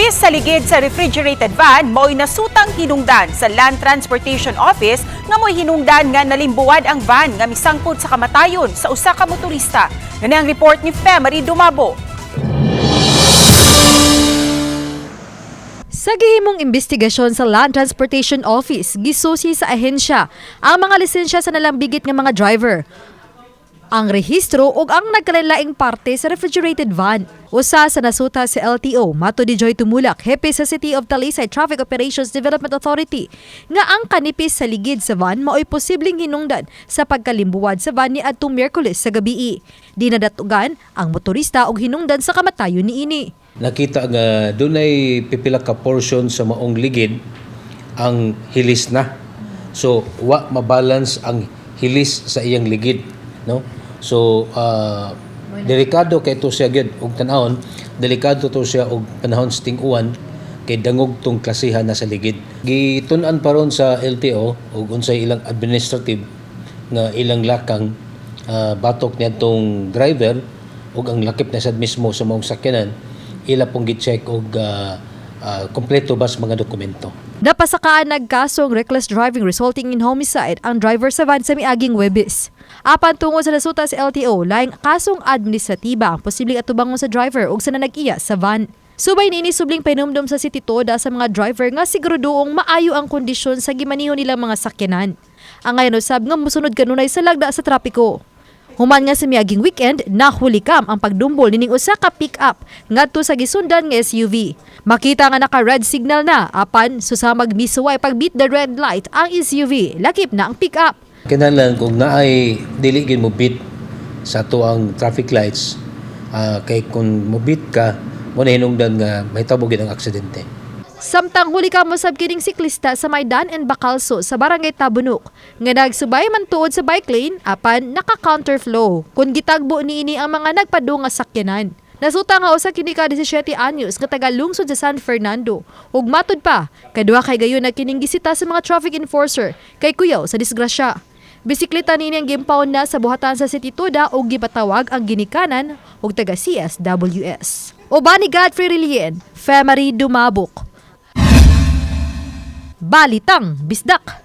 Nipis sa ligid sa refrigerated van mo'y nasutang hinungdan sa Land Transportation Office nga mo'y hinungdan nga nalimbuwad ang van nga misangpod sa kamatayon sa usa ka motorista. Ngani ang report ni Femari Dumabo. Sa gihimong investigasyon sa Land Transportation Office, gisusi sa ahensya ang mga lisensya sa nalambigit nga mga driver, ang rehistro ug ang nagkalainlaing parte sa refrigerated van. Usa sa nasuta si LTO, mato ni Joy Tumulak, hepe sa City of Talisay Traffic Operations Development Authority, nga ang kanipis sa ligid sa van mao'y posibleng hinungdan sa pagkalimbuwad sa van ni adtong Miyerkules sa gabii. Di nadatugan ang motorista og hinungdan sa kamatayon niini. Nakita nga dunay pipila ka portion sa maong ligid ang hilis na. So wa mabalance ang hilis sa iyang ligid, no? So delikado kay to siya gyud og tan-awon, delikado to siya og panahon sa ting-uwan kay dangog tong klasihan na sa ligid. Gitun-an paron sa LTO ug unsay ilang administrative nga ilang lakang batok niadtong driver ug ang lakip na sad mismo sa maong sakyanan, ila pong gi-check og kompleto ba sa mga dokumento. Napasakaan nagkasong reckless driving resulting in homicide ang driver sa van sa miaging Huwebes. Apan tungod sa nasuta sa LTO, laing kasong administratiba ang posibleng atubangon sa driver ug sa nanag-iya sa van. Subay niini subling pinumdum sa City Toda sa mga driver nga siguradoong maayo ang kondisyon sa gimaniho nilang mga sakyanan. Ang ngayon usab nga mosunod kanunay sa lagda sa trapiko. Human nga sa miaging weekend, nahulikam ang pagdumbol nining usa ka pick-up ngadto sa gisundan nga SUV. Makita nga naka-red signal na, apan susamag misuway pag-beat the red light ang SUV, lakip na ang pick-up. Kinahanglan kung naay dili gyud mo beat sa tuang traffic lights, kay kung mo beat ka mo na hinungdan nga mahitabo gyud ang aksidente. Samtang huli ka mo sab kining siklista sa Maydan and Bacalso sa Barangay Tabunok nga nagsubay man tuod sa bike lane apan naka-counterflow kun gitagbo niini ang mga nagpadung nga sakyanan. Nasuta nga usa kini ka 17 anyos nga taga lungsod sa San Fernando ug matud pa kadua kay gayon na kining gisita sa mga traffic enforcer kay kuyaw sa disgrasya. Bisikleta niini ang gimpawn na sa buhatan sa City Toda ug gipatawag ang ginikanan ug taga CSWS. Ubani Godfrey Relien, Femari Dumabok. Balitang Bisdak.